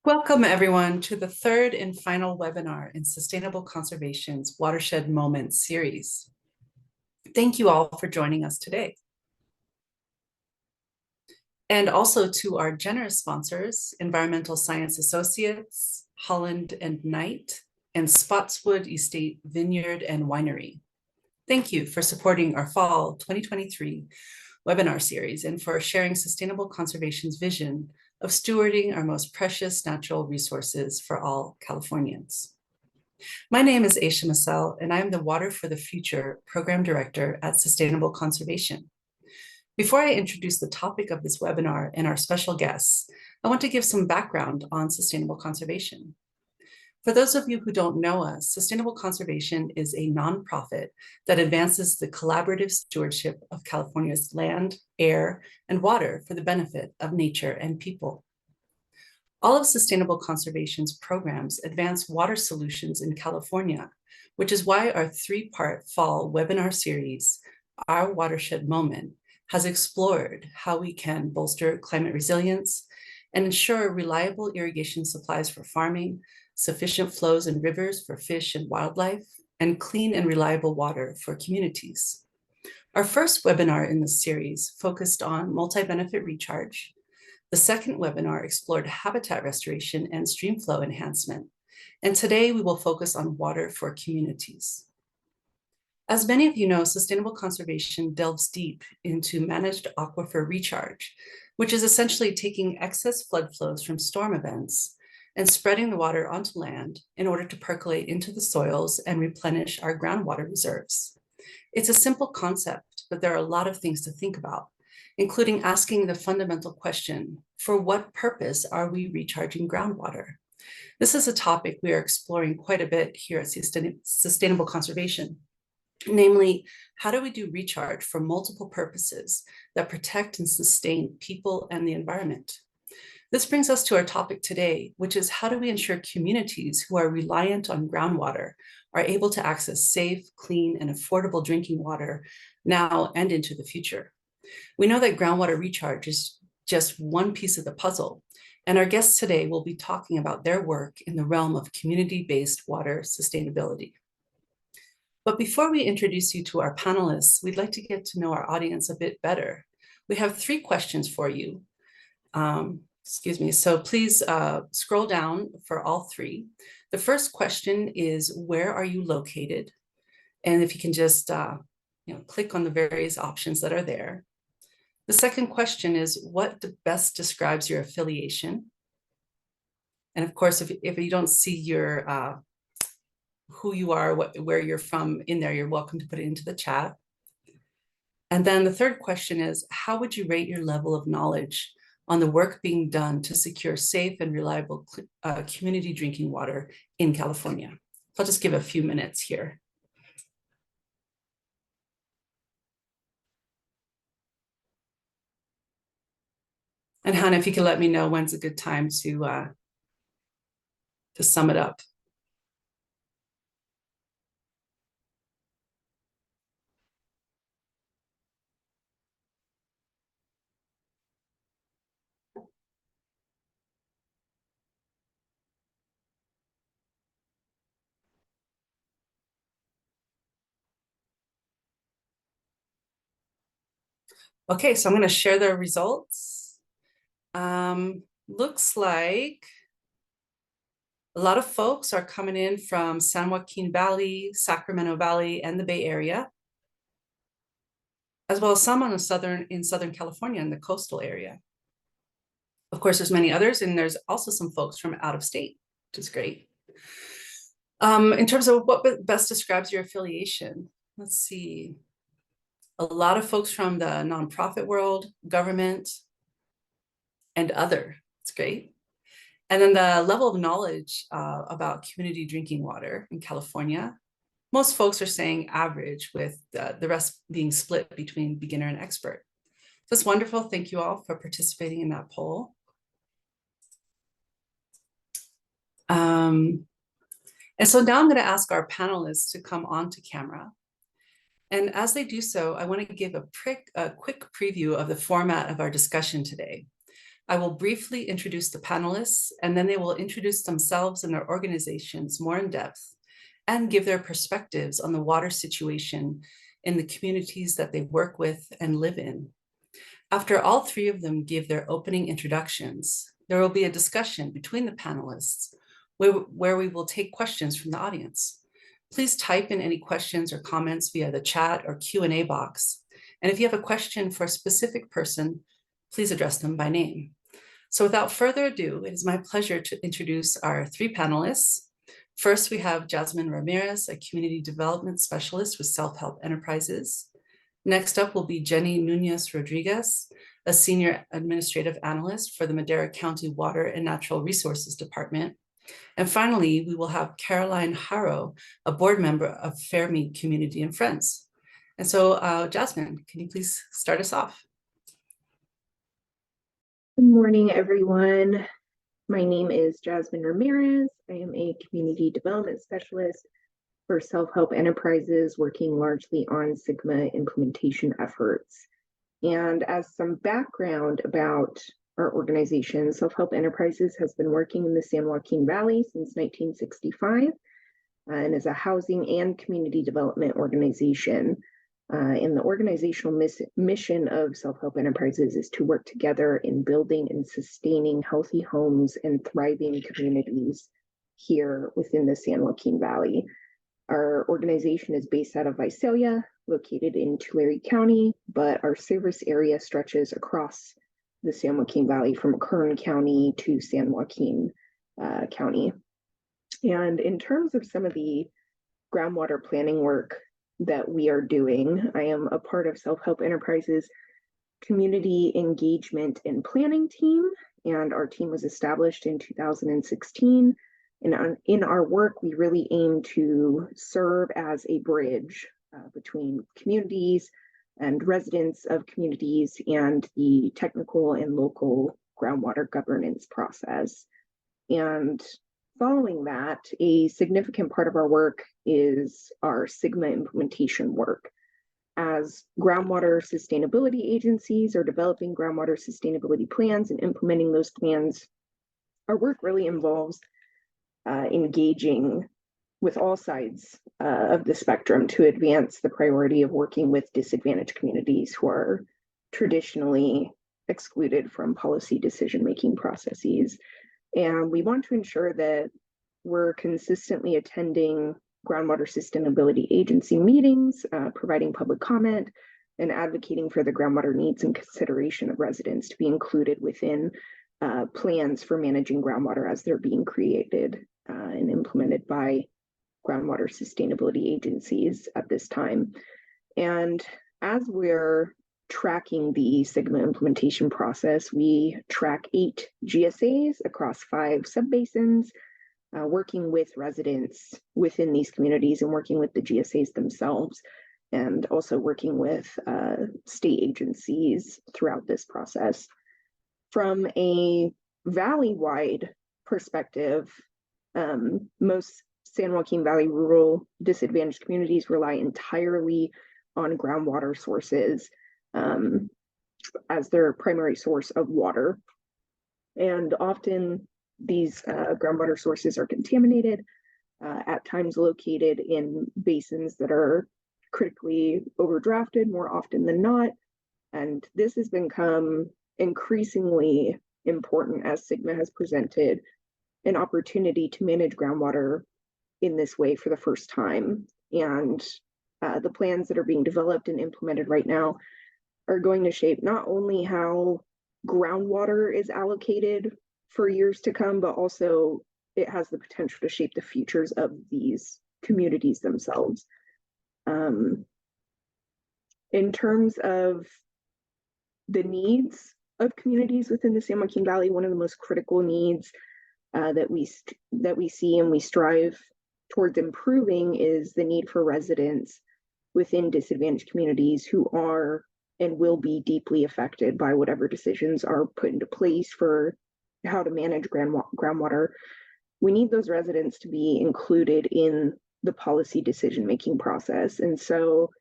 Welcome, everyone, to the third and final webinar in Sustainable Conservation's Watershed Moments series. Thank you all for joining us today. And also to our generous sponsors, Environmental Science Associates, Holland and Knight, and Spotswood Estate Vineyard and Winery. Thank you for supporting our Fall 2023 webinar series and for sharing Sustainable Conservation's vision of stewarding our most precious natural resources for all Californians. My name is Aisha Massel, and I am the Water for the Future Program Director at Sustainable Conservation. Before I introduce the topic of this webinar and our special guests, I want to give some background on sustainable conservation. For those of you who don't know us, Sustainable Conservation is a nonprofit that advances the collaborative stewardship of California's land, air, and water for the benefit of nature and people. All of Sustainable Conservation's programs advance water solutions in California, which is why our three-part fall webinar series, Our Watershed Moment, has explored how we can bolster climate resilience and ensure reliable irrigation supplies for farming, sufficient flows in rivers for fish and wildlife, and clean and reliable water for communities. Our first webinar in this series focused on multi-benefit recharge. The second webinar explored habitat restoration and stream flow enhancement. And today we will focus on water for communities. As many of you know, sustainable conservation delves deep into managed aquifer recharge, which is essentially taking excess flood flows from storm events and spreading the water onto land in order to percolate into the soils and replenish our groundwater reserves. It's a simple concept, but there are a lot of things to think about, including asking the fundamental question, for what purpose are we recharging groundwater? This is a topic we are exploring quite a bit here at Sustainable Conservation. Namely, how do we do recharge for multiple purposes that protect and sustain people and the environment? This brings us to our topic today, which is how do we ensure communities who are reliant on groundwater are able to access safe, clean, and affordable drinking water now and into the future? We know that groundwater recharge is just one piece of the puzzle, and our guests today will be talking about their work in the realm of community-based water sustainability. But before we introduce you to our panelists, we'd like to get to know our audience a bit better. We have 3 questions for you. So please scroll down for all 3. The first question is, where are you located? And if you can just click on the various options that are there. The second question is, what best describes your affiliation? And of course, if you don't see your who you are, where you're from in there, you're welcome to put it into the chat. And then the third question is, how would you rate your level of knowledge on the work being done to secure safe and reliable community drinking water in California? I'll just give a few minutes here. And Hannah, if you can let me know when's a good time to sum it up. Okay, so I'm going to share the results. Looks like a lot of folks are coming in from San Joaquin Valley, Sacramento Valley, and the Bay Area, as well as some in Southern California in the coastal area. Of course, there's many others, and there's also some folks from out of state, which is great. In terms of what best describes your affiliation, let's see. A lot of folks from the nonprofit world, government, and other. It's great. And then the level of knowledge about community drinking water in California, most folks are saying average, with the rest being split between beginner and expert. So it's wonderful. Thank you all for participating in that poll. And so now I'm going to ask our panelists to come onto camera. And as they do so, I want to give a quick preview of the format of our discussion today. I will briefly introduce the panelists, and then they will introduce themselves and their organizations more in depth and give their perspectives on the water situation in the communities that they work with and live in. After all three of them give their opening introductions, there will be a discussion between the panelists where we will take questions from the audience. Please type in any questions or comments via the chat or Q&A box. And if you have a question for a specific person, please address them by name. So without further ado, it is my pleasure to introduce our three panelists. First, we have Jasmine Ramirez, a community development specialist with Self-Help Enterprises. Next up will be Jenny Nunez Rodriguez, a senior administrative analyst for the Madera County Water and Natural Resources Department. And finally, we will have Caroline Haro, a board member of Fairmead Community and Friends. And so, Jasmine, can you please start us off? Good morning, everyone. My name is Jasmine Ramirez. I am a community development specialist for Self-Help Enterprises, working largely on Sigma implementation efforts. And as some background about our organization, Self-Help Enterprises has been working in the San Joaquin Valley since 1965 and is a housing and community development organization. And the organizational mission of Self-Help Enterprises is to work together in building and sustaining healthy homes and thriving communities here within the San Joaquin Valley. Our organization is based out of Visalia, located in Tulare County, but our service area stretches across the San Joaquin Valley from Kern County to San Joaquin County. And in terms of some of the groundwater planning work that we are doing, I am a part of Self-Help Enterprises community engagement and planning team, and our team was established in 2016. And in our work, we really aim to serve as a bridge between communities and residents of communities and the technical and local groundwater governance process. And following that, a significant part of our work is our Sigma implementation work. As groundwater sustainability agencies are developing groundwater sustainability plans and implementing those plans, our work really involves engaging with all sides of the spectrum to advance the priority of working with disadvantaged communities who are traditionally excluded from policy decision-making processes. And we want to ensure that we're consistently attending groundwater sustainability agency meetings, providing public comment, and advocating for the groundwater needs and consideration of residents to be included within plans for managing groundwater as they're being created and implemented by groundwater sustainability agencies at this time. And as we're tracking the Sigma implementation process, we track 8 GSAs across 5 subbasins, working with residents within these communities and working with the GSAs themselves, and also working with state agencies throughout this process. From a valley-wide perspective, most San Joaquin Valley rural disadvantaged communities rely entirely on groundwater sources as their primary source of water. And often these groundwater sources are contaminated, at times located in basins that are critically overdrafted more often than not. And this has become increasingly important as Sigma has presented an opportunity to manage groundwater in this way for the first time. And the plans that are being developed and implemented right now are going to shape not only how groundwater is allocated for years to come, but also it has the potential to shape the futures of these communities themselves. In terms of the needs of communities within the San Joaquin Valley, one of the most critical needs that we see and we strive towards improving is the need for residents within disadvantaged communities who are and will be deeply affected by whatever decisions are put into place for how to manage groundwater. We need those residents to be included in the policy decision-making process. And so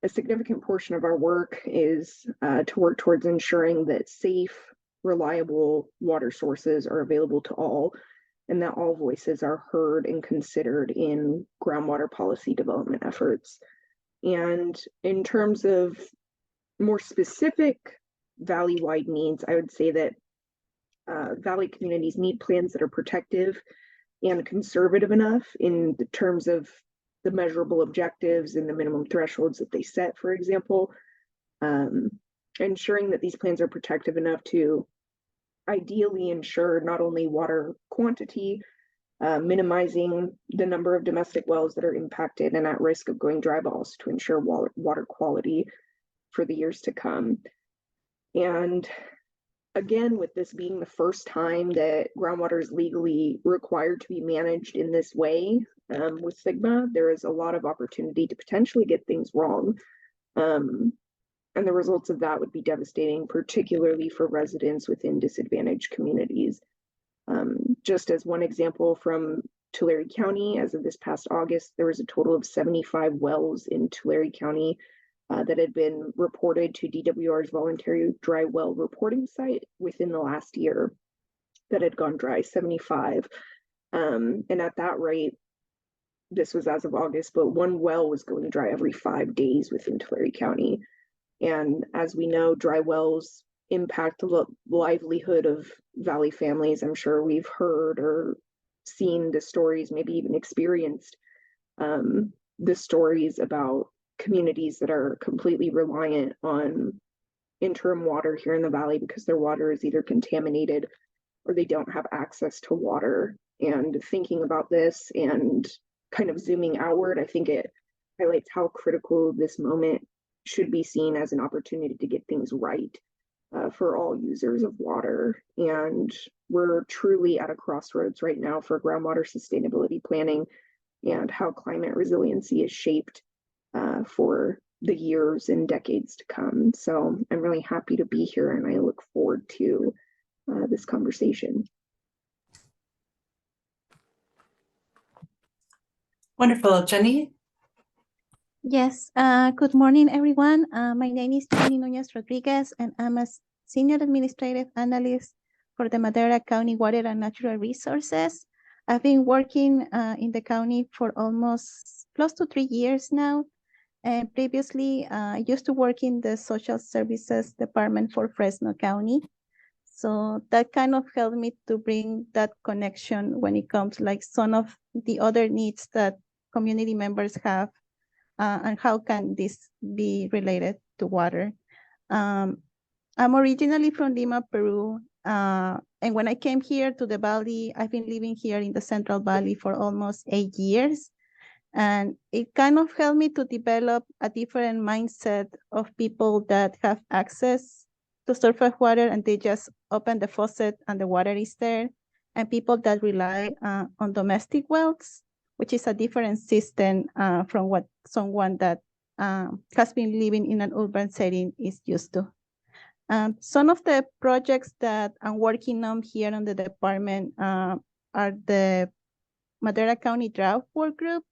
a significant portion of our work is to work towards ensuring that safe, reliable water sources are available to all, and that all voices are heard and considered in groundwater policy development efforts. And in terms of more specific valley-wide needs, I would say that valley communities need plans that are protective and conservative enough in the terms of the measurable objectives and the minimum thresholds that they set, for example. Ensuring that these plans are protective enough to ideally ensure not only water quantity, minimizing the number of domestic wells that are impacted and at risk of going dry, but also to ensure water quality for the years to come. And again, with this being the first time that groundwater is legally required to be managed in this way with SGMA, there is a lot of opportunity to potentially get things wrong. And the results of that would be devastating, particularly for residents within disadvantaged communities. Just as one example from Tulare County, as of this past August, there was a total of 75 wells in Tulare County that had been reported to DWR's voluntary dry well reporting site within the last year that had gone dry, 75. And at that rate, this was as of August, but one well was going dry every 5 days within Tulare County. And as we know, dry wells impact the livelihood of Valley families. I'm sure we've heard or seen the stories, maybe even experienced the stories about communities that are completely reliant on interim water here in the Valley because their water is either contaminated or they don't have access to water. And thinking about this and kind of zooming outward, I think it highlights how critical this moment should be seen as an opportunity to get things right for all users of water. And we're truly at a crossroads right now for groundwater sustainability planning and how climate resiliency is shaped for the years and decades to come. So I'm really happy to be here and I look forward to this conversation. Wonderful. Jenny? Yes, good morning, everyone. My name is Jenny Núñez Rodriguez, and I'm a Senior Administrative Analyst for the Madera County Water and Natural Resources. I've been working in the county for almost close to 3 years now. And previously, I used to work in the Social Services Department for Fresno County. So that kind of helped me to bring that connection when it comes like some of the other needs that community members have. And how can this be related to water? I'm originally from Lima, Peru. And when I came here to the Valley, I've been living here in the Central Valley for almost 8 years. And it kind of helped me to develop a different mindset of people that have access to surface water and they just open the faucet and the water is there. And people that rely on domestic wells, which is a different system from what someone that has been living in an urban setting is used to. Some of the projects that I'm working on here on the department are the Madera County Drought Work Group.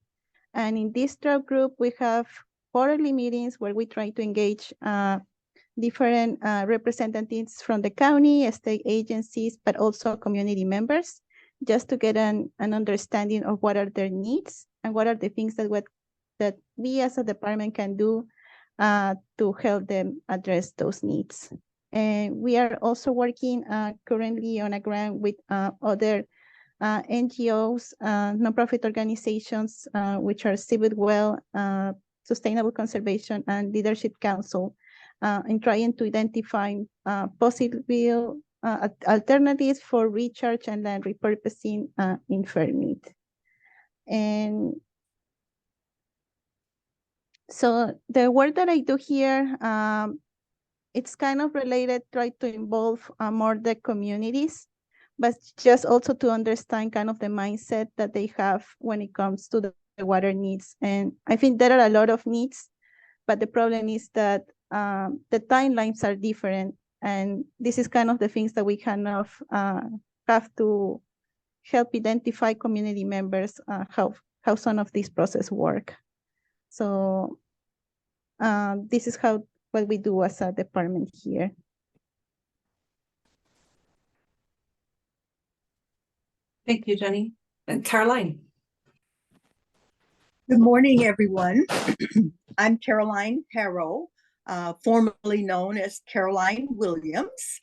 And in this drought group, we have quarterly meetings where we try to engage different representatives from the county, state agencies, but also community members, just to get an understanding of what are their needs and what are the things that we as a department can do to help them address those needs. And we are also working currently on a grant with other NGOs, nonprofit organizations, which are Civil Well, Sustainable Conservation and Leadership Council, in trying to identify possible alternatives for recharge and land repurposing in Fairmead. And so the work that I do here, it's kind of related, try to involve more the communities, but just also to understand kind of the mindset that they have when it comes to the water needs. And I think there are a lot of needs, but the problem is that the timelines are different. And this is kind of the things that we kind of have to help identify community members, how some of these processes work. So this is what we do as a department here. Thank you, Jenny. And Caroline. Good morning, everyone. I'm Caroline Harrow, formerly known as Caroline Williams,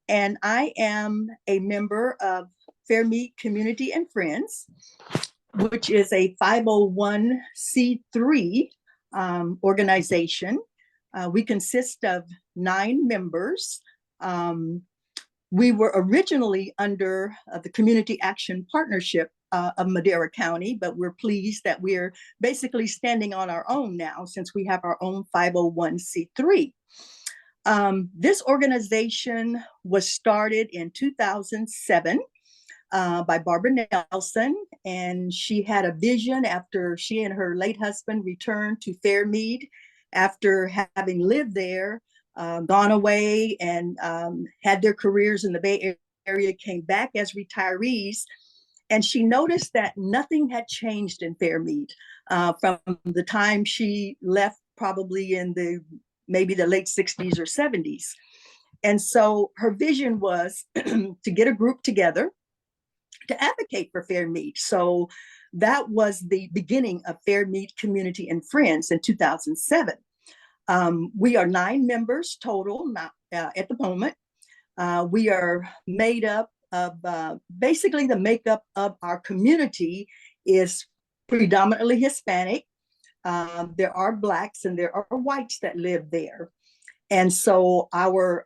and I am a member of Fairmead Community and Friends, which is a 501c3 organization. We consist of 9 members. We were originally under the Community Action Partnership of Madera County, but we're pleased that we're basically standing on our own now since we have our own 501c3. This organization was started in 2007 by Barbara Nelson, and she had a vision after she and her late husband returned to Fairmead after having lived there, gone away and had their careers in the Bay Area, came back as retirees. And she noticed that nothing had changed in Fairmead from the time she left, probably in maybe the late 60s or 70s. And so her vision was to get a group together to advocate for Fairmead. So that was the beginning of Fairmead Community and Friends in 2007. We are 9 members total now, at the moment. We are made up of basically the makeup of our community is predominantly Hispanic. There are Blacks and there are whites that live there. And so our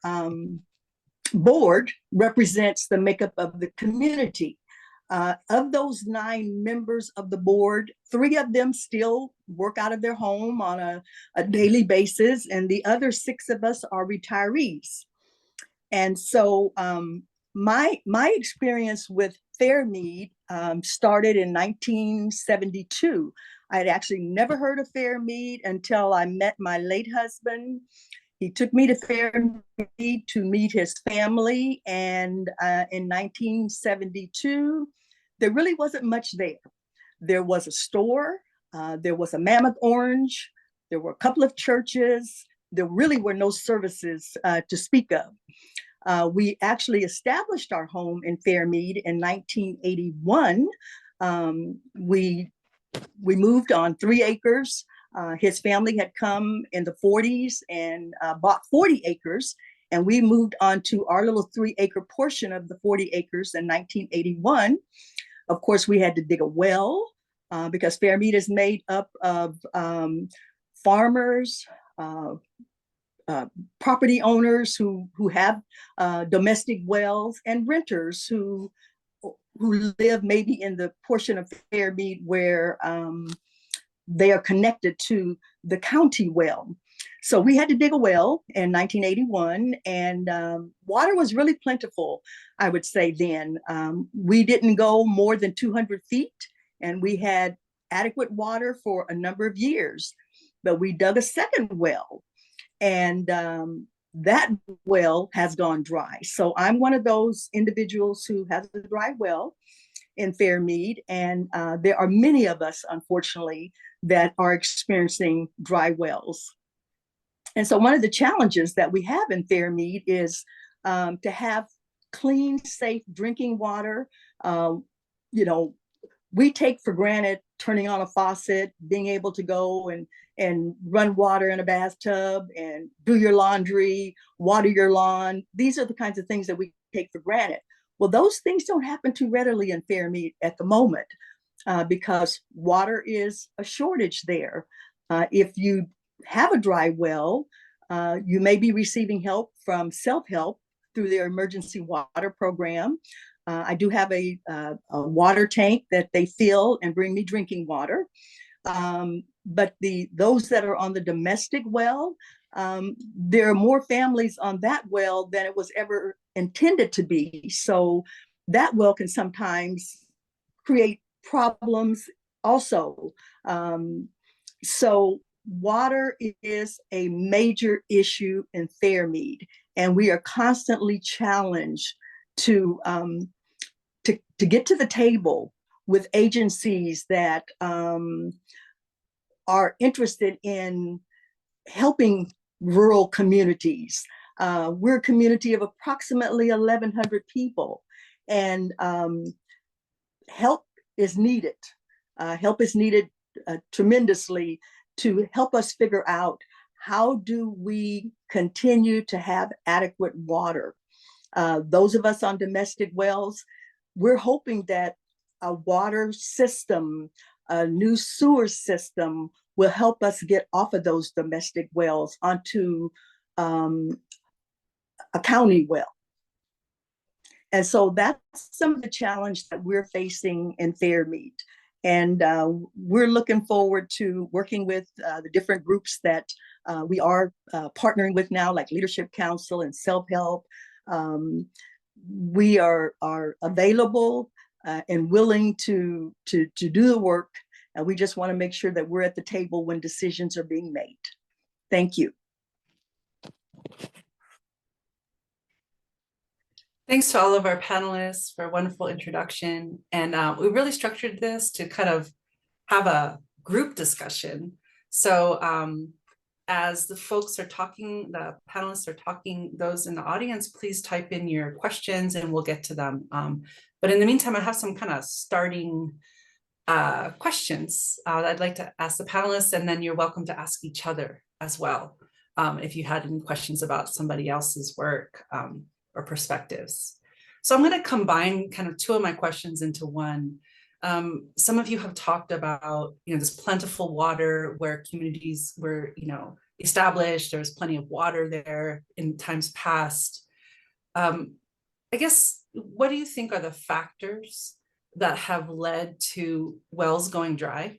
board represents the makeup of the community. Of those 9 members of the board, 3 of them still work out of their home on a daily basis, and the other 6 of us are retirees. And so my experience with Fairmead started in 1972. I had actually never heard of Fairmead until I met my late husband. He took me to Fairmead to meet his family, and in 1972, there really wasn't much there. There was a store, there was a Mammoth Orange, there were a couple of churches, there really were no services to speak of. We actually established our home in Fairmead in 1981. We moved on 3 acres. His family had come in the 40s and bought 40 acres, and we moved on to our little 3-acre portion of the 40 acres in 1981. Of course, we had to dig a well because Fairmead is made up of farmers, property owners who have domestic wells, and renters who live maybe in the portion of Fairmead where they are connected to the county well. So we had to dig a well in 1981, and water was really plentiful, I would say then. We didn't go more than 200 feet, and we had adequate water for a number of years. But we dug a second well, and that well has gone dry. So I'm one of those individuals who has a dry well in Fairmead, and there are many of us, unfortunately, that are experiencing dry wells. And so one of the challenges that we have in Fairmead is to have clean, safe drinking water. We take for granted turning on a faucet, being able to go and run water in a bathtub and do your laundry, water your lawn. These are the kinds of things that we take for granted. Well, those things don't happen too readily in Fairmead at the moment because water is a shortage there. If you have a dry well, you may be receiving help from self-help through their emergency water program. I do have a water tank that they fill and bring me drinking water. But those that are on the domestic well, there are more families on that well than it was ever intended to be. So that well can sometimes create problems also. So water is a major issue in Fairmead, and we are constantly challenged to get to the table with agencies that are interested in helping rural communities. We're a community of approximately 1,100 people, and help is needed. Help is needed tremendously to help us figure out how do we continue to have adequate water. Those of us on domestic wells, we're hoping that a water system, a new sewer system will help us get off of those domestic wells onto a county well. And so that's some of the challenge that we're facing in Fairmead. And we're looking forward to working with the different groups that we are partnering with now, like Leadership Council and Self-Help. We are available and willing to do the work. And we just want to make sure that we're at the table when decisions are being made. Thank you. Thanks to all of our panelists for a wonderful introduction. And we really structured this to kind of have a group discussion. So as the folks are talking, the panelists are talking, those in the audience, please type in your questions and we'll get to them. But in the meantime, I have some kind of starting questions I'd like to ask the panelists, and then you're welcome to ask each other as well if you had any questions about somebody else's work or perspectives. So I'm going to combine kind of two of my questions into one. Some of you have talked about, this plentiful water where communities were, established. There's plenty of water there in times past. I guess, what do you think are the factors that have led to wells going dry?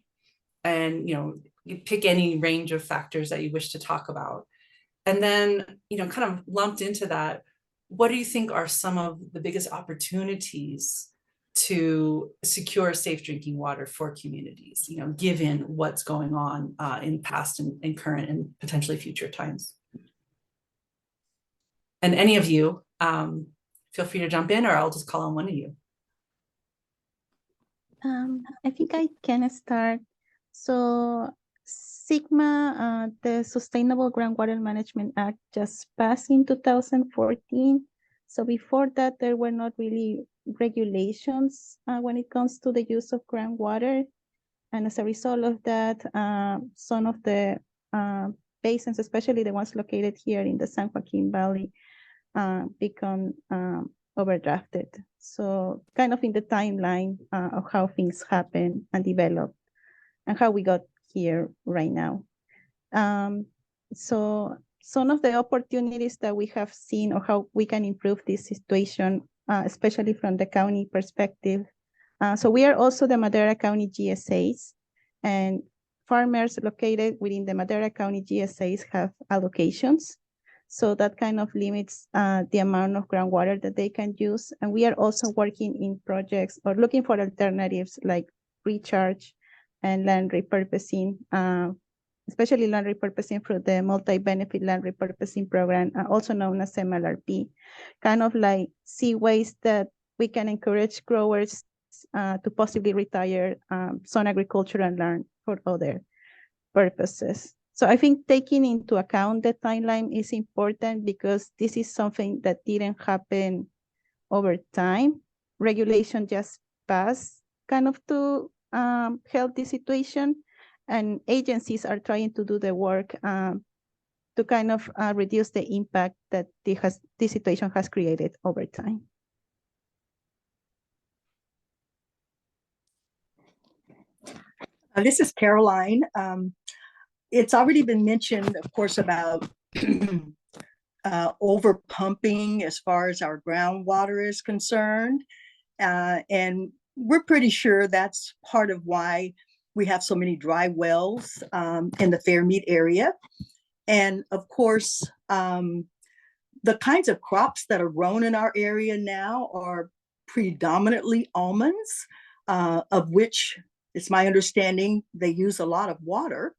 And, you pick any range of factors that you wish to talk about. And then, kind of lumped into that, what do you think are some of the biggest opportunities to secure safe drinking water for communities, given what's going on in past and current and potentially future times? And any of you, feel free to jump in, or I'll just call on one of you. I think I can start. So SGMA, the Sustainable Groundwater Management Act, just passed in 2014. So before that, there were not really regulations when it comes to the use of groundwater. And as a result of that, some of the basins, especially the ones located here in the San Joaquin Valley, become overdrafted. So kind of in the timeline of how things happen and develop and how we got here right now. So some of the opportunities that we have seen, or how we can improve this situation, especially from the county perspective. So we are also the Madera County GSAs, and farmers located within the Madera County GSAs have allocations. So that kind of limits the amount of groundwater that they can use. And we are also working in projects or looking for alternatives like recharge and land repurposing, especially land repurposing through the multi-benefit land repurposing program, also known as MLRP, kind of like see ways that we can encourage growers to possibly retire some agricultural land for other purposes. So I think taking into account the timeline is important because this is something that didn't happen over time. Regulation just passed kind of to help the situation, and agencies are trying to do the work to kind of reduce the impact that this situation has created over time. This is Caroline. It's already been mentioned, of course, about over pumping as far as our groundwater is concerned. And we're pretty sure that's part of why we have so many dry wells in the Fairmead area. And of course, the kinds of crops that are grown in our area now are predominantly almonds, of which it's my understanding they use a lot of water.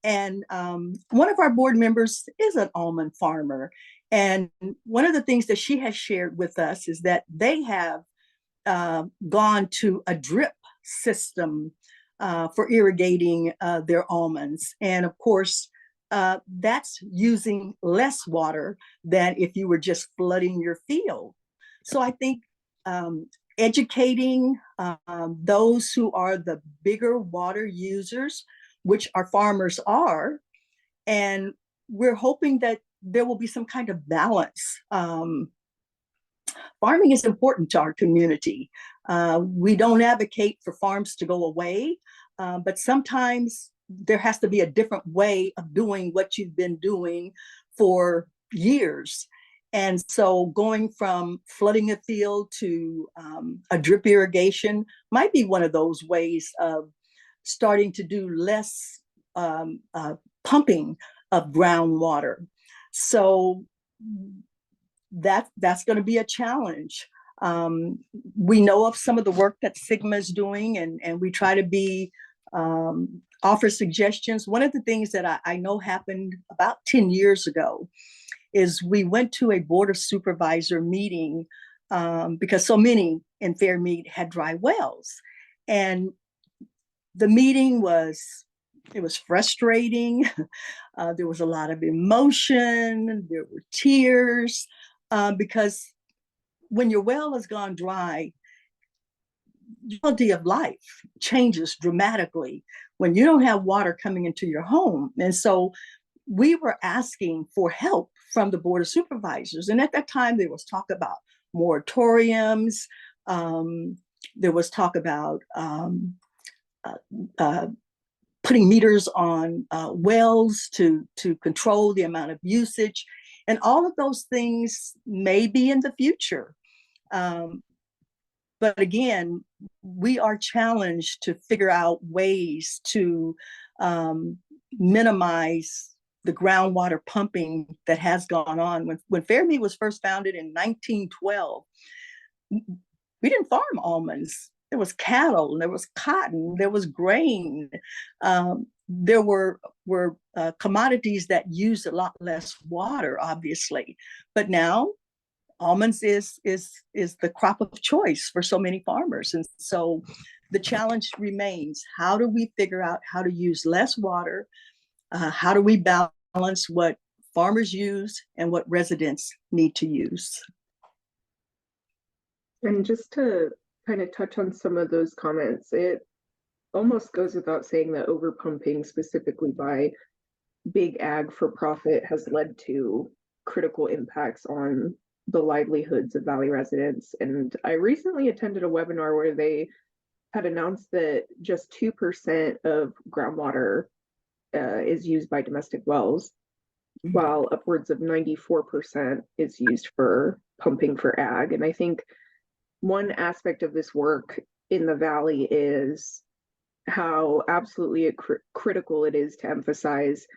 And one of our board members is an almond farmer. And one of the things that she has shared with us is that they have gone to a drip system for irrigating their almonds. And of course, that's using less water than if you were just flooding your field. So I think educating those who are the bigger water users, which our farmers are. And we're hoping that there will be some kind of balance. Farming is important to our community. We don't advocate for farms to go away, but sometimes there has to be a different way of doing what you've been doing for years. And so going from flooding a field to a drip irrigation might be one of those ways of starting to do less pumping of groundwater. So that's going to be a challenge. We know of some of the work that Sigma is doing, and we try to be offer suggestions. One of the things that I know happened about 10 years ago is we went to a board of supervisor meeting because so many in Fairmead had dry wells. And the meeting was frustrating. There was a lot of emotion. There were tears because when your well has gone dry, the quality of life changes dramatically when you don't have water coming into your home. And so we were asking for help from the board of supervisors. And at that time, there was talk about moratoriums. There was talk about putting meters on wells to control the amount of usage. And all of those things may be in the future. But again, we are challenged to figure out ways to minimize the groundwater pumping that has gone on. When Fairmead was first founded in 1912, we didn't farm almonds. There was cattle, there was cotton, there was grain. There were commodities that used a lot less water, obviously. But now almonds is the crop of choice for so many farmers. And so the challenge remains, how do we figure out how to use less water? How do we balance what farmers use and what residents need to use? And just to kind of touch on some of those comments, it almost goes without saying that overpumping, specifically by big ag for profit, has led to critical impacts on the livelihoods of Valley residents. And I recently attended a webinar where they had announced that just 2% of groundwater is used by domestic wells, while upwards of 94% is used for pumping for ag. And I think one aspect of this work in the Valley is how absolutely critical it is to emphasize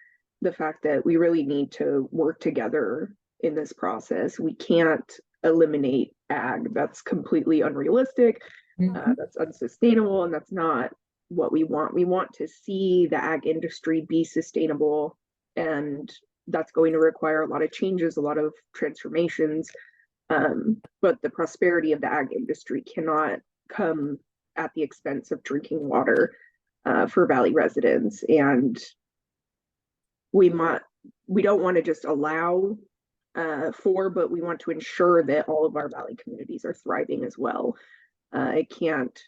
the fact that we really need to work together in this process. We can't eliminate ag. That's completely unrealistic. That's unsustainable, and that's not what we want. We want to see the ag industry be sustainable, and that's going to require a lot of changes, a lot of transformations. But the prosperity of the ag industry cannot come at the expense of drinking water for Valley residents. And we don't want to just allow but we want to ensure that all of our Valley communities are thriving as well. It can't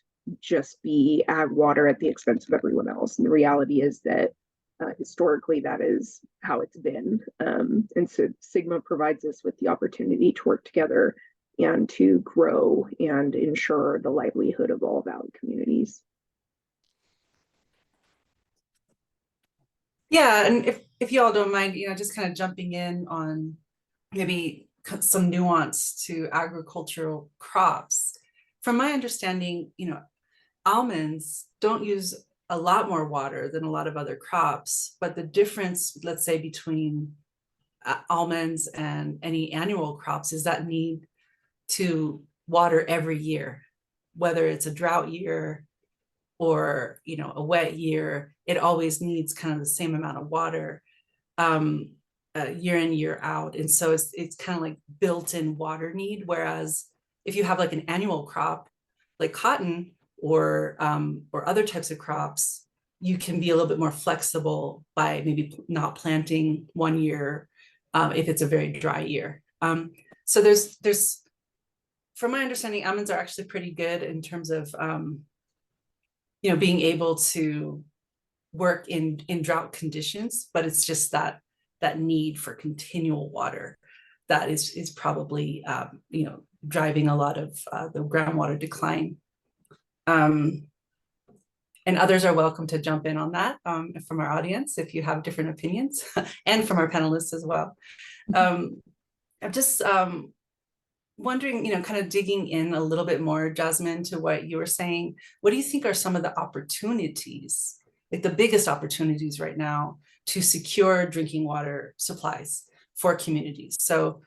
just be ag water at the expense of everyone else. And the reality is that historically, that is how it's been. And so Sigma provides us with the opportunity to work together and to grow and ensure the livelihood of all Valley communities. Yeah, and if you all don't mind, just kind of jumping in on maybe some nuance to agricultural crops. From my understanding, almonds don't use a lot more water than a lot of other crops, but the difference, let's say, between almonds and any annual crops is that need to water every year, whether it's a drought year or a wet year. It always needs kind of the same amount of water year in, year out. And so it's kind of like built-in water need. Whereas if you have like an annual crop like cotton or other types of crops, you can be a little bit more flexible by maybe not planting one year if it's a very dry year. So there's from my understanding, almonds are actually pretty good in terms of, being able to work in drought conditions, but it's just that need for continual water that is probably, driving a lot of the groundwater decline. And others are welcome to jump in on that from our audience if you have different opinions, and from our panelists as well. I'm just wondering, kind of digging in a little bit more, Jasmine, to what you were saying. What do you think are some of the opportunities, like the biggest opportunities right now to secure drinking water supplies for communities? So,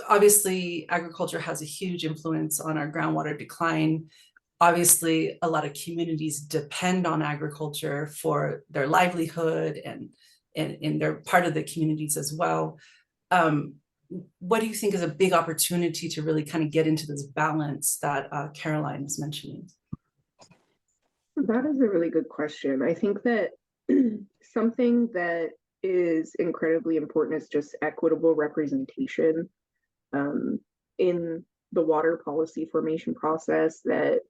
obviously agriculture has a huge influence on our groundwater decline. Obviously, a lot of communities depend on agriculture for their livelihood, and they're part of the communities as well. What do you think is a big opportunity to really kind of get into this balance that Caroline was mentioning? That is a really good question. I think that something that is incredibly important is just equitable representation in the water policy formation process, that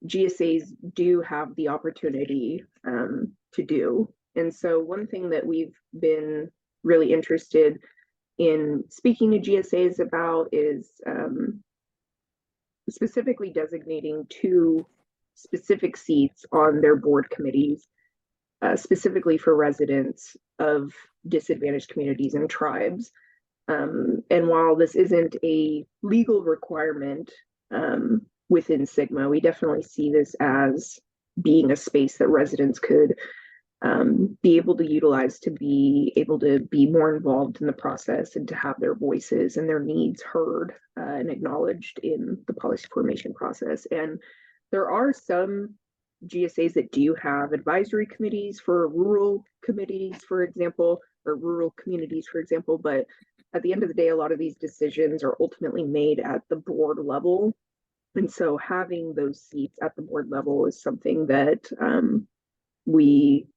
GSAs do have the opportunity to do. And so one thing that we've been really interested in speaking to GSAs about is specifically designating 2 specific seats on their board committees, specifically for residents of disadvantaged communities and tribes. And while this isn't a legal requirement within Sigma, we definitely see this as being a space that residents could be able to utilize to be able to be more involved in the process and to have their voices and their needs heard and acknowledged in the policy formation process. And there are some GSAs that do have advisory committees for rural committees, for example, or rural communities, for example, but at the end of the day, a lot of these decisions are ultimately made at the board level. And so having those seats at the board level is something that we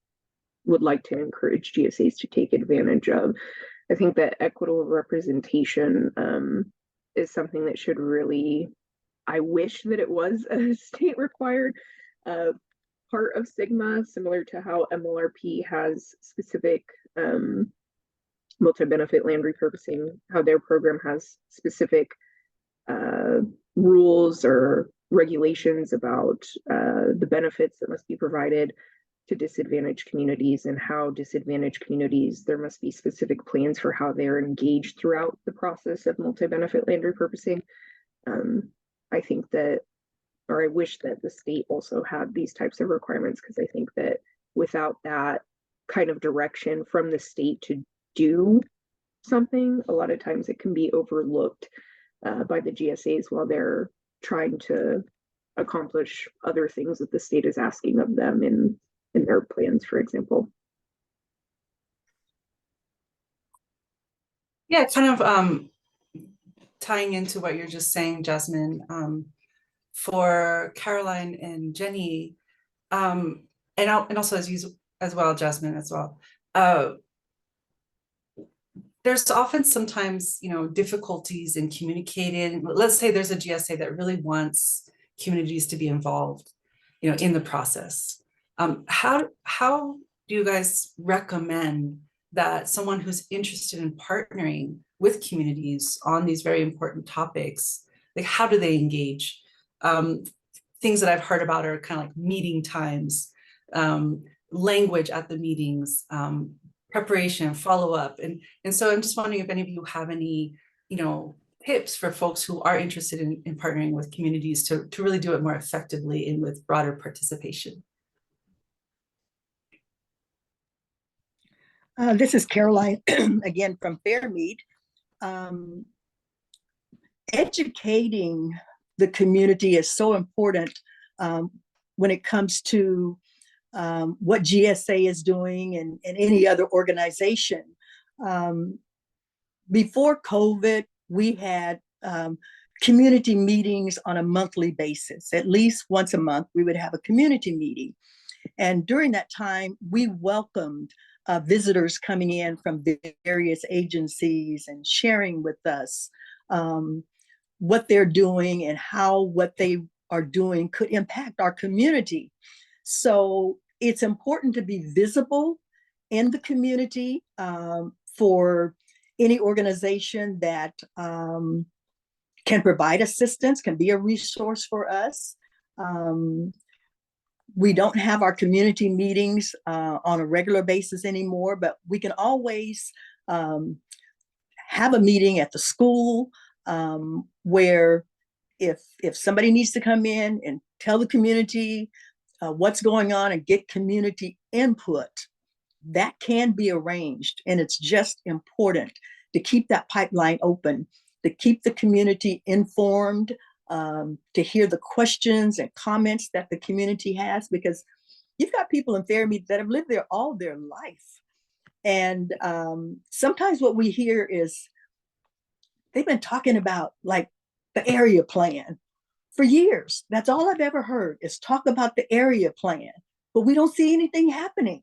would like to encourage GSAs to take advantage of. I think that equitable representation is something that should really, I wish that it was a state required part of Sigma, similar to how MLRP has specific multi-benefit land repurposing, how their program has specific rules or regulations about the benefits that must be provided to disadvantaged communities, and how disadvantaged communities, there must be specific plans for how they're engaged throughout the process of multi-benefit land repurposing. I think that, or I wish that the state also had these types of requirements, because I think that without that kind of direction from the state to do something, a lot of times it can be overlooked by the GSAs while they're trying to accomplish other things that the state is asking of them in their plans, for example. Yeah, kind of tying into what you're just saying, Jasmine, for Caroline and Jenny, and also as you as well, Jasmine, as well. There's often sometimes, difficulties in communicating. Let's say there's a GSA that really wants communities to be involved, in the process. How do you guys recommend that someone who's interested in partnering with communities on these very important topics, like how do they engage? Things that I've heard about are kind of like meeting times, language at the meetings, preparation, follow-up. And so I'm just wondering if any of you have any, tips for folks who are interested in partnering with communities to really do it more effectively and with broader participation. This is Caroline again from Fairmead. Educating the community is so important when it comes to what GSA is doing and any other organization. Before COVID, we had community meetings on a monthly basis. At least once a month, we would have a community meeting. And during that time, we welcomed visitors coming in from various agencies and sharing with us what they're doing and how what they are doing could impact our community. So it's important to be visible in the community for any organization that can provide assistance, can be a resource for us. We don't have our community meetings on a regular basis anymore, but we can always have a meeting at the school where if somebody needs to come in and tell the community what's going on and get community input, that can be arranged. And it's just important to keep that pipeline open, to keep the community informed, to hear the questions and comments that the community has, because you've got people in Fairmead that have lived there all their life. And sometimes what we hear is they've been talking about like the area plan for years. That's all I've ever heard is talk about the area plan, but we don't see anything happening.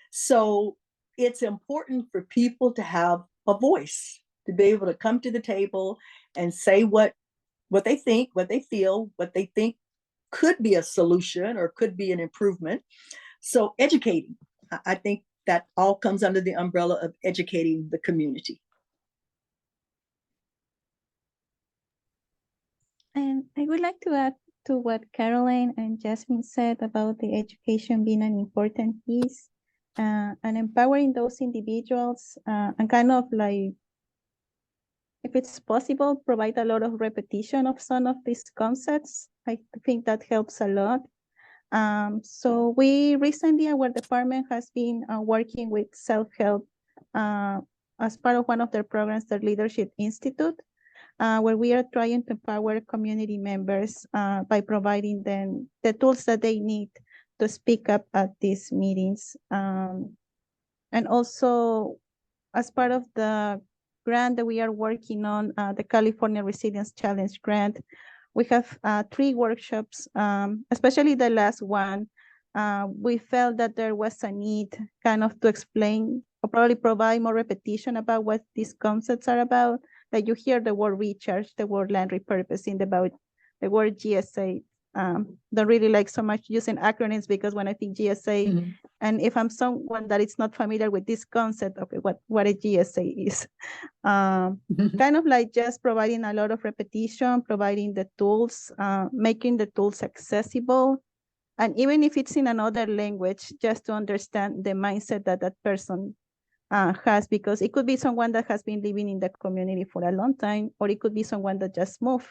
So it's important for people to have a voice, to be able to come to the table and say what they think, what they feel, what they think could be a solution or could be an improvement. So educating, I think that all comes under the umbrella of educating the community. And I would like to add to what Caroline and Jasmine said about the education being an important piece and empowering those individuals and kind of like, if it's possible, provide a lot of repetition of some of these concepts. I think that helps a lot. So we recently, our department has been working with self-help as part of one of their programs, the Leadership Institute, where we are trying to empower community members by providing them the tools that they need to speak up at these meetings. And also, as part of the grant that we are working on, the California Resilience Challenge grant, we have 3 workshops, especially the last one. We felt that there was a need kind of to explain or probably provide more repetition about what these concepts are about. That you hear the word recharge, the word land repurposing, about the word GSA. Don't really like so much using acronyms because when I think GSA, and if I'm someone that is not familiar with this concept of what a GSA is, kind of like just providing a lot of repetition, providing the tools, making the tools accessible. And even if it's in another language, just to understand the mindset that that person has, because it could be someone that has been living in the community for a long time, or it could be someone that just moved,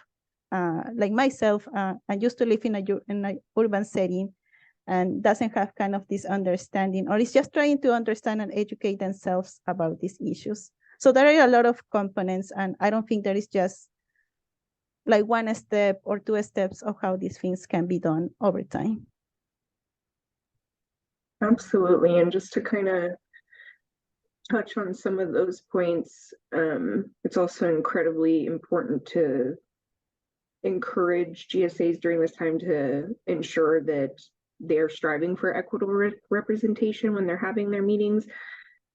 like myself, and used to live in an urban setting and doesn't have kind of this understanding, or is just trying to understand and educate themselves about these issues. So there are a lot of components, and I don't think there is just like one step or 2 steps of how these things can be done over time. Absolutely. And just to kind of touch on some of those points, it's also incredibly important to encourage GSAs during this time to ensure that they're striving for equitable representation when they're having their meetings.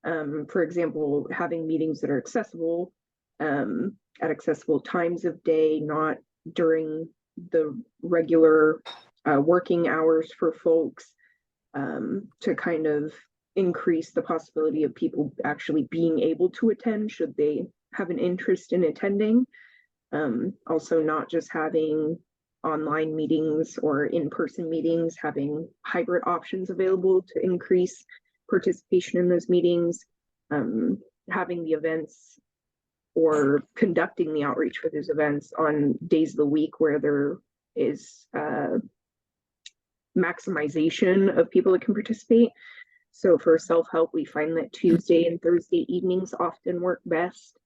For example, having meetings that are accessible at accessible times of day, not during the regular working hours for folks, to kind of increase the possibility of people actually being able to attend should they have an interest in attending. Also, not just having online meetings or in-person meetings, having hybrid options available to increase participation in those meetings, having the events or conducting the outreach for those events on days of the week where there is maximization of people that can participate. So for self-help, we find that Tuesday and Thursday evenings often work best.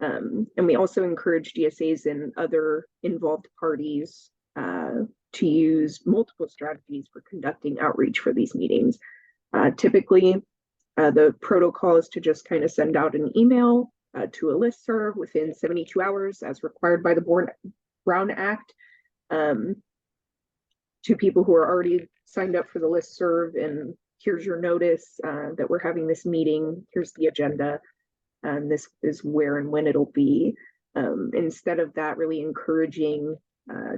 And we also encourage GSAs and other involved parties to use multiple strategies for conducting outreach for these meetings. Typically, the protocol is to just kind of send out an email to a listserv within 72 hours as required by the Brown Act to people who are already signed up for the listserv, and here's your notice that we're having this meeting, here's the agenda, and this is where and when it'll be. Instead of that, really encouraging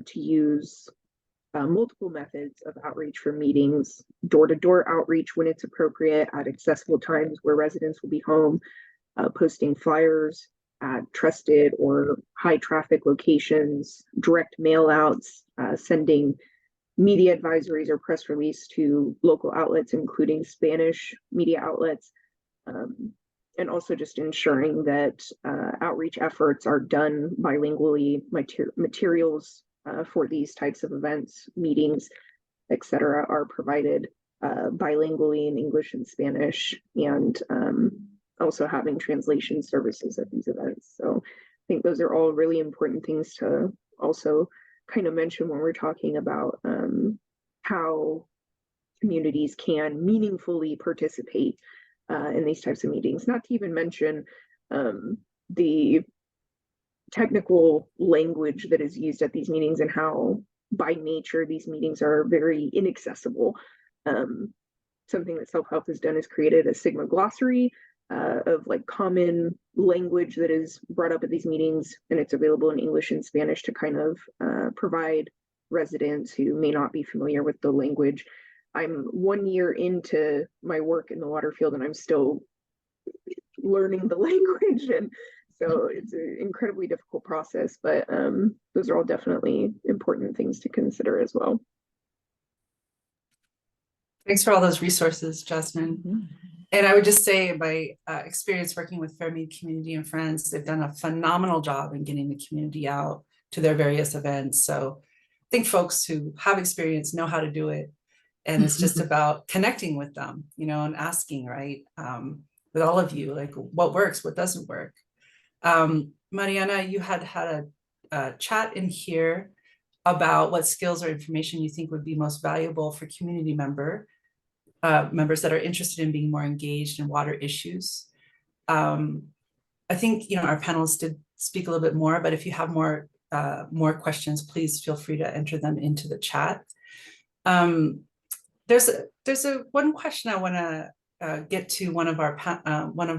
to use multiple methods of outreach for meetings, door-to-door outreach when it's appropriate at accessible times where residents will be home, posting flyers at trusted or high traffic locations, direct mail outs, sending media advisories or press release to local outlets, including Spanish media outlets, and also just ensuring that outreach efforts are done bilingually, materials for these types of events, meetings, etc., are provided bilingually in English and Spanish, and also having translation services at these events. So I think those are all really important things to also kind of mention when we're talking about how communities can meaningfully participate in these types of meetings, not to even mention the technical language that is used at these meetings and how by nature these meetings are very inaccessible. Something that Self-Help has done is created a Sigma glossary of like common language that is brought up at these meetings, and it's available in English and Spanish to kind of provide residents who may not be familiar with the language. I'm 1 year into my work in the water field and I'm still learning the language, and so it's an incredibly difficult process, but those are all definitely important things to consider as well. Thanks for all those resources, Jasmine. And I would just say my experience working with Fairmead Community and Friends, they've done a phenomenal job in getting the community out to their various events. So I think folks who have experience know how to do it. And it's just about connecting with them, you know, and asking, right, with all of you, like what works, what doesn't work. Mariana, you had a chat in here about what skills or information you think would be most valuable for community members that are interested in being more engaged in water issues. I think, you know, our panelists did speak a little bit more, but if you have more questions, please feel free to enter them into the chat. There's one question I want to get to one of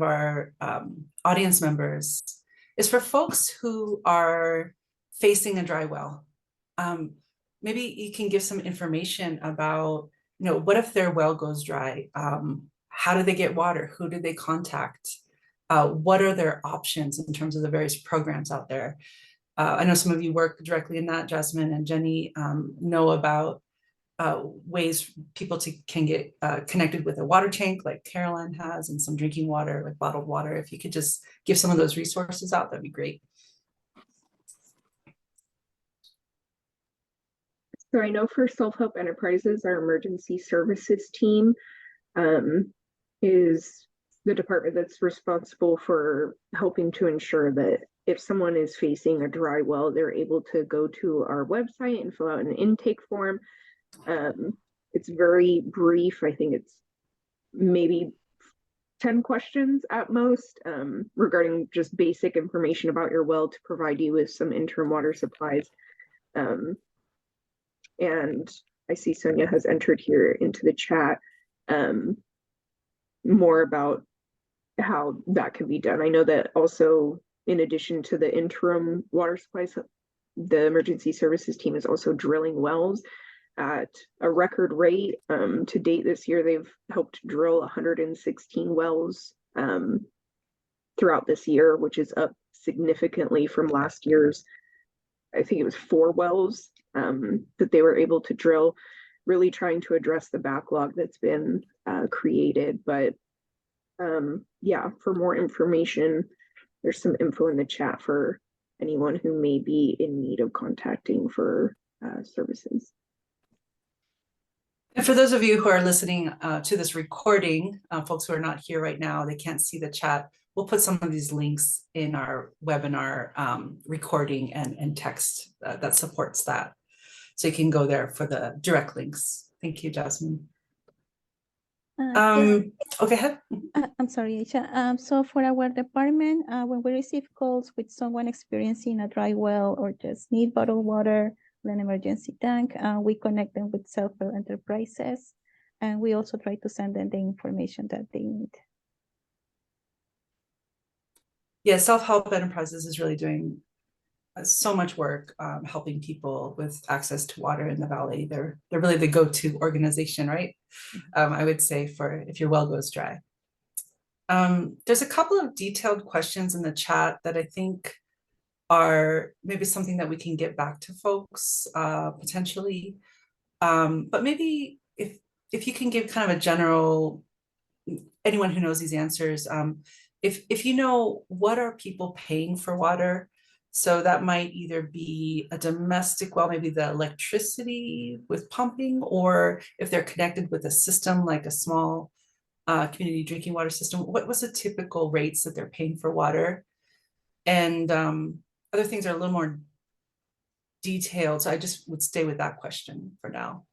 our audience members is for folks who are facing a dry well. Maybe you can give some information about, you know, what if their well goes dry? How do they get water? Who do they contact? What are their options in terms of the various programs out there? I know some of you work directly in that. Jasmine and Jenny know about ways people can get connected with a water tank like Caroline has, and some drinking water, like bottled water. If you could just give some of those resources out, that'd be great. So I know for Self-Help Enterprises, our emergency services team is the department that's responsible for helping to ensure that if someone is facing a dry well, they're able to go to our website and fill out an intake form. It's very brief. I think it's maybe 10 questions at most regarding just basic information about your well to provide you with some interim water supplies. And I see Sonia has entered here into the chat more about how that can be done. I know that also, in addition to the interim water supplies, the emergency services team is also drilling wells at a record rate. To date this year, they've helped drill 116 wells throughout this year, which is up significantly from last year's, I think it was 4 wells that they were able to drill, really trying to address the backlog that's been created. But yeah, for more information, there's some info in the chat for anyone who may be in need of contacting for services. And for those of you who are listening to this recording, folks who are not here right now, they can't see the chat. We'll put some of these links in our webinar recording and text that supports that. So you can go there for the direct links. Thank you, Jasmine. Okay, ahead. I'm sorry, Aisha. So for our department, when we receive calls with someone experiencing a dry well or just need bottled water or an emergency tank, we connect them with Self-Help Enterprises, and we also try to send them the information that they need. Yeah, self-help enterprises is really doing so much work helping people with access to water in the valley. They're really the go-to organization, right? I would say for if your well goes dry. There's a couple of detailed questions in the chat that I think are maybe something that we can get back to folks potentially. But maybe if you can give kind of a general, anyone who knows these answers, if you know what are people paying for water, so that might either be a domestic well, maybe the electricity with pumping, or if they're connected with a system like a small community drinking water system, what was the typical rates that they're paying for water? And other things are a little more detailed, so I just would stay with that question for now.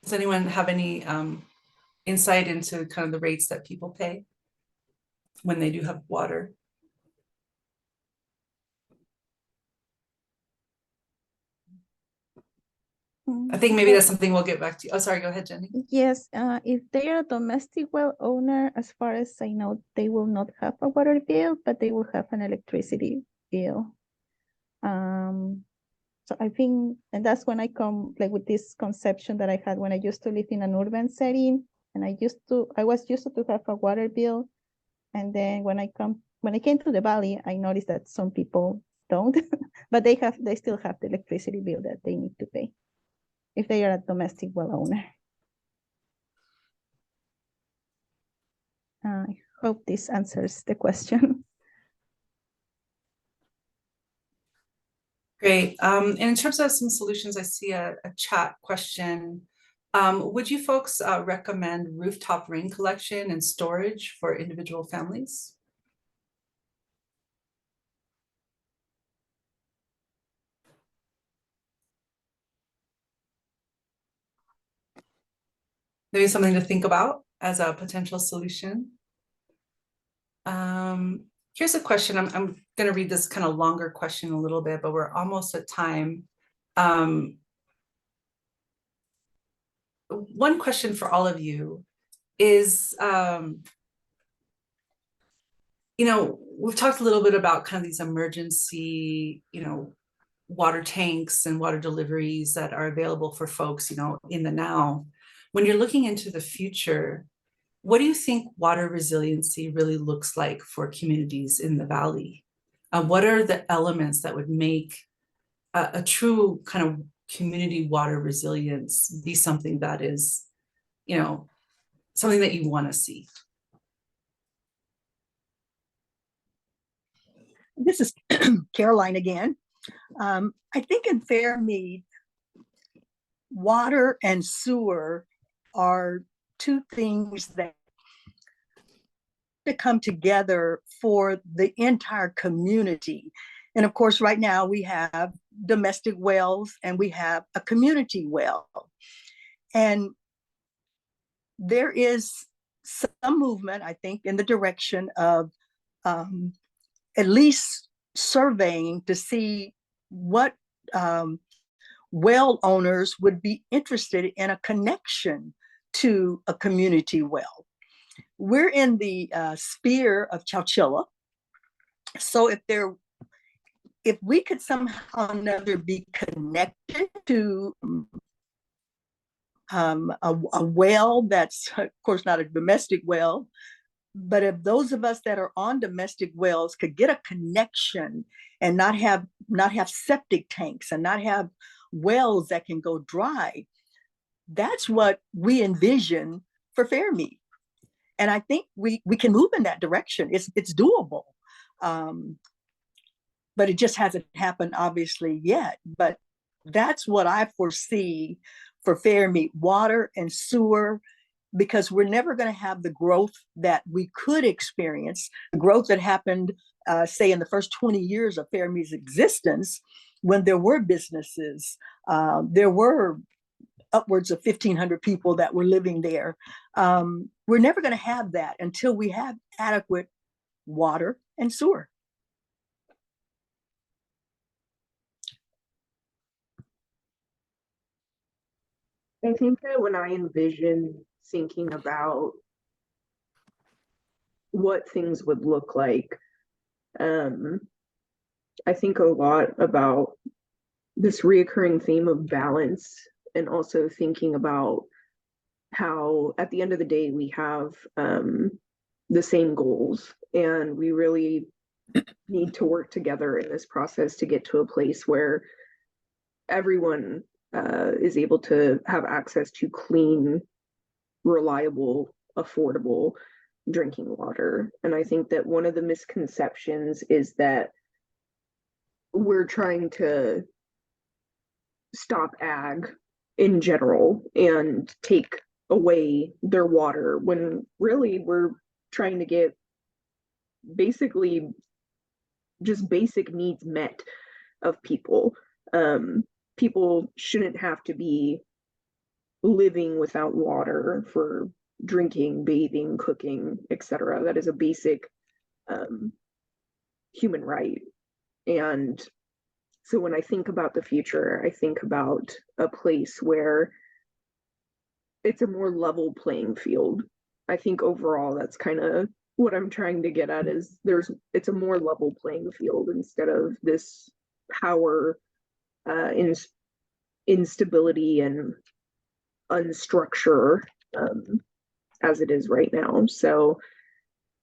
Does anyone have any insight into kind of the rates that people pay when they do have water? I think maybe that's something we'll get back to. Oh, sorry, go ahead, Jenny. Yes, if they are a domestic well owner, as far as I know, they will not have a water bill, but they will have an electricity bill. So I think, and that's when I come like with this conception that I had when I used to live in an urban setting, and I was used to have a water bill. And then when I came to the valley, I noticed that some people don't, but they still have the electricity bill that they need to pay if they are a domestic well owner. I hope this answers the question. Great. And in terms of some solutions, I see a chat question. Would you folks recommend rooftop rain collection and storage for individual families? Maybe something to think about as a potential solution. Here's a question. I'm going to read this kind of longer question a little bit, but we're almost at time. One question for all of you is, you know, we've talked a little bit about kind of these emergency, you know, water tanks and water deliveries that are available for folks, you know, in the now. When you're looking into the future, what do you think water resiliency really looks like for communities in the valley? What are the elements that would make a true kind of community water resilience be something that is, you know, something that you want to see? This is Caroline again. I think in Fairmead, water and sewer are two things that come together for the entire community. And of course, right now we have domestic wells and we have a community well. And there is some movement, I think, in the direction of at least surveying to see what well owners would be interested in a connection to a community well. We're in the sphere of Chowchilla. So if we could somehow or another be connected to a well that's, of course, not a domestic well, but if those of us that are on domestic wells could get a connection and not have septic tanks and not have wells that can go dry, that's what we envision for Fairmead. And I think we can move in that direction. It's doable. But it just hasn't happened, obviously, yet. But that's what I foresee for Fairmead, water and sewer, because we're never going to have the growth that we could experience, the growth that happened, say, in the first 20 years of Fairmead's existence, when there were businesses, there were upwards of 1,500 people that were living there. We're never going to have that until we have adequate water and sewer. I think that when I envision thinking about what things would look like, um, I think a lot about this reoccurring theme of balance, and also thinking about how at the end of the day we have the same goals, and we really need to work together in this process to get to a place where everyone is able to have access to clean, reliable, affordable drinking water. And I think that one of the misconceptions is that we're trying to stop ag in general and take away their water, when really we're trying to get basically just basic needs met of people. People shouldn't have to be living without water for drinking, bathing, cooking, etc. That is a basic human right. And so when I think about the future, I think about a place where it's a more level playing field. I think overall that's kind of what I'm trying to get at, is it's a more level playing field instead of this power instability and unstructure as it is right now. So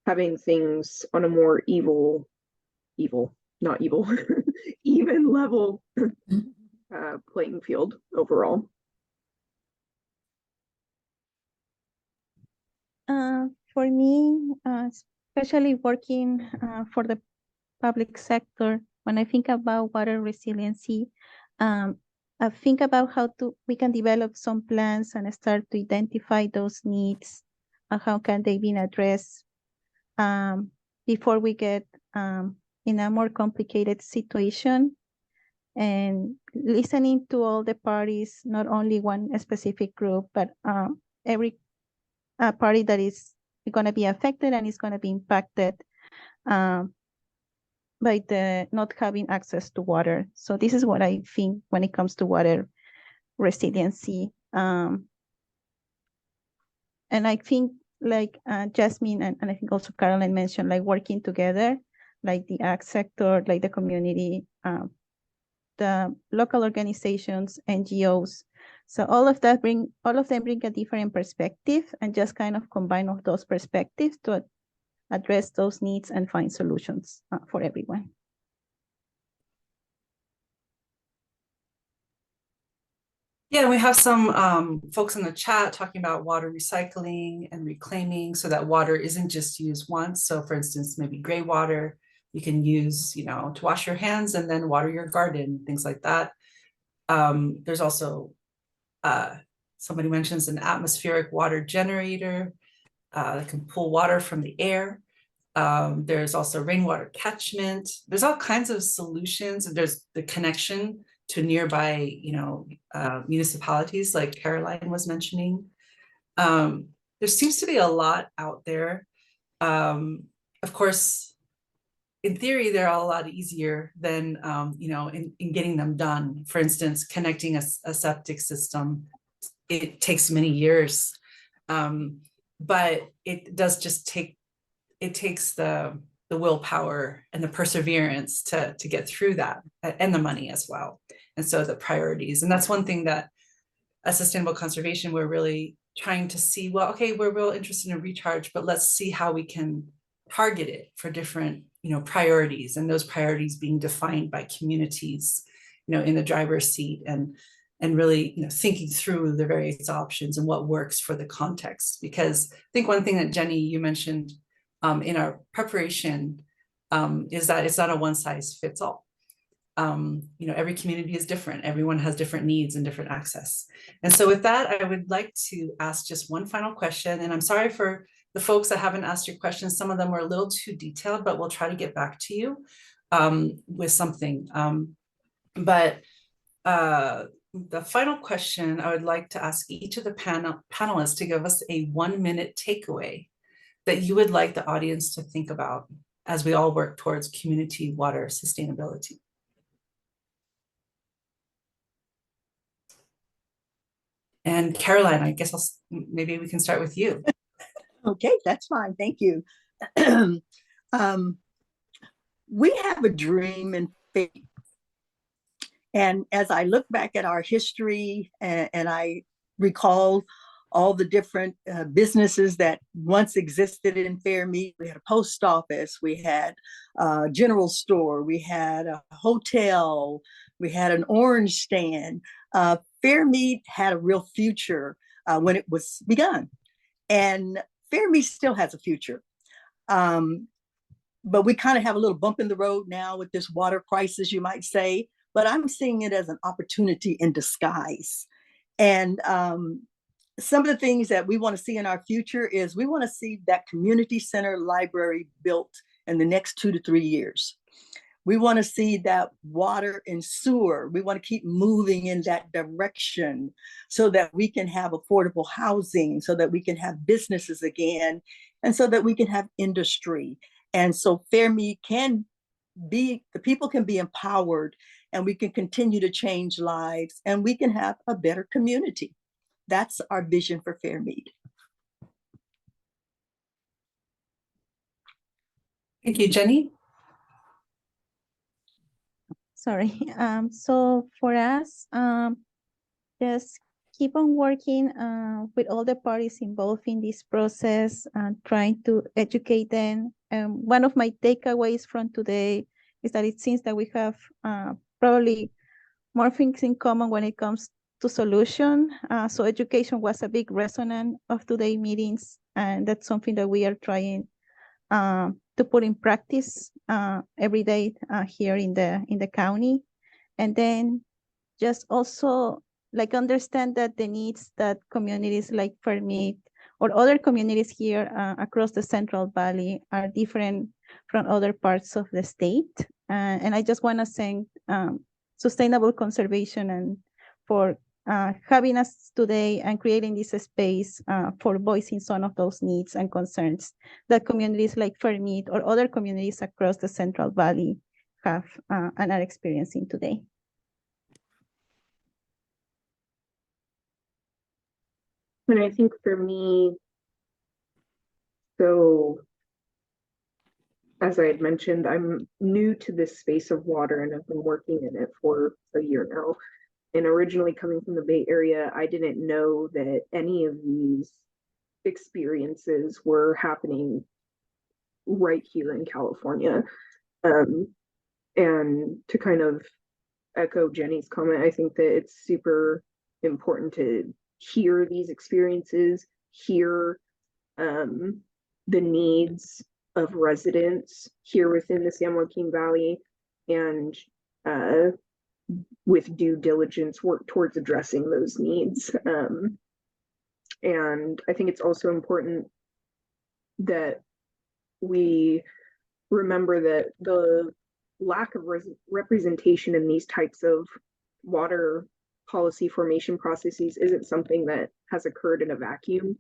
having things on a more not evil, even level playing field overall. For me, especially working for the public sector, when I think about water resiliency, I think about how we can develop some plans and start to identify those needs and how can they be addressed before we get in a more complicated situation. And listening to all the parties, not only one specific group, but every party that is going to be affected and is going to be impacted by the not having access to water. So this is what I think when it comes to water resiliency. And I think like Jasmine and I think also Caroline mentioned, like working together, like the ag sector, like the community, the local organizations, NGOs. So all of them bring a different perspective, and just kind of combine of those perspectives to address those needs and find solutions for everyone. Yeah, we have some folks in the chat talking about water recycling and reclaiming, so that water isn't just used once. So for instance, maybe gray water you can use, to wash your hands and then water your garden, things like that. There's also, somebody mentions an atmospheric water generator that can pull water from the air. There's also rainwater catchment. There's all kinds of solutions. There's the connection to nearby, municipalities like Caroline was mentioning. There seems to be a lot out there. Of course, in theory, they're all a lot easier than, in getting them done. For instance, connecting a septic system, it takes many years, but it does just it takes the willpower and the perseverance to get through that, and the money as well. And so the priorities, and that's one thing that as sustainable conservation, we're really trying to see, well, okay, we're real interested in recharge, but let's see how we can target it for different, priorities, and those priorities being defined by communities, in the driver's seat, and really, thinking through the various options and what works for the context. Because I think one thing that Jenny, you mentioned in our preparation is that it's not a one size fits all. Every community is different. Everyone has different needs and different access. And so with that, I would like to ask just one final question. And I'm sorry for the folks that haven't asked your questions. Some of them were a little too detailed, but we'll try to get back to you with something. But the final question, I would like to ask each of the panelists to give us a 1-minute takeaway that you would like the audience to think about as we all work towards community water sustainability. And Caroline, I guess maybe we can start with you. Okay, that's fine. Thank you. We have a dream and faith. And as I look back at our history and I recall all the different businesses that once existed in Fairmead, we had a post office, we had a general store, we had a hotel, we had an orange stand. Fairmead had a real future when it was begun. And Fairmead still has a future. But we kind of have a little bump in the road now with this water crisis, you might say. But I'm seeing it as an opportunity in disguise. And some of the things that we want to see in our future is we want to see that community center library built in the next 2 to 3 years. We want to see that water and sewer. We want to keep moving in that direction so that we can have affordable housing, so that we can have businesses again, and so that we can have industry. And so Fairmead can be, the people can be empowered, and we can continue to change lives, and we can have a better community. That's our vision for Fairmead. Thank you, Jenny. Sorry. So for us, just keep on working with all the parties involved in this process and trying to educate them. One of my takeaways from today is that it seems that we have probably more things in common when it comes to solution. So education was a big resonance of today's meetings, and that's something that we are trying to put in practice every day here in the county. And then just also like understand that the needs that communities like Fairmead or other communities here across the Central Valley are different from other parts of the state. And I just want to thank Sustainable Conservation and for having us today and creating this space for voicing some of those needs and concerns that communities like Fairmead or other communities across the Central Valley have and are experiencing today. And I think for me, so as I had mentioned, I'm new to this space of water and I've been working in it for a year now. And originally coming from the Bay Area, I didn't know that any of these experiences were happening right here in California. And to kind of echo Jenny's comment, I think that it's super important to hear these experiences, hear the needs of residents here within the San Joaquin Valley, and with due diligence work towards addressing those needs. And I think it's also important that we remember that the lack of representation in these types of water policy formation processes isn't something that has occurred in a vacuum.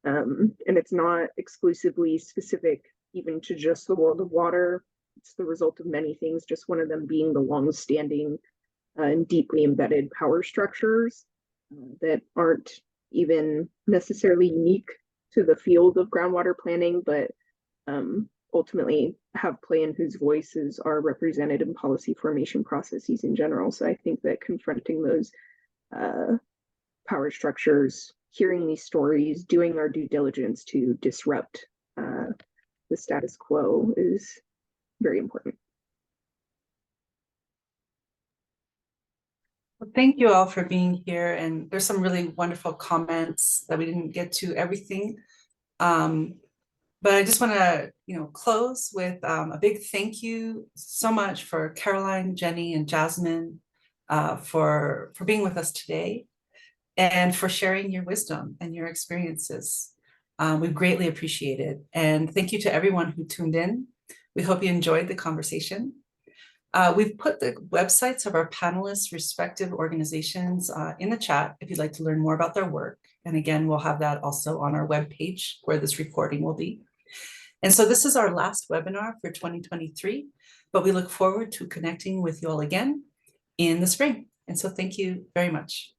And it's not exclusively specific even to just the world of water. It's the result of many things, just one of them being the long-standing and deeply embedded power structures that aren't even necessarily unique to the field of groundwater planning, but ultimately have play in whose voices are represented in policy formation processes in general. So I think that confronting those power structures, hearing these stories, doing our due diligence to disrupt the status quo is very important. Well, thank you all for being here. And there's some really wonderful comments that we didn't get to everything. But I just want to, close with a big thank you so much for Caroline, Jenny, and Jasmine for being with us today and for sharing your wisdom and your experiences. We greatly appreciate it. And thank you to everyone who tuned in. We hope you enjoyed the conversation. We've put the websites of our panelists' respective organizations in the chat if you'd like to learn more about their work. And again, we'll have that also on our webpage where this recording will be. And so this is our last webinar for 2023, but we look forward to connecting with you all again in the spring. And so thank you very much.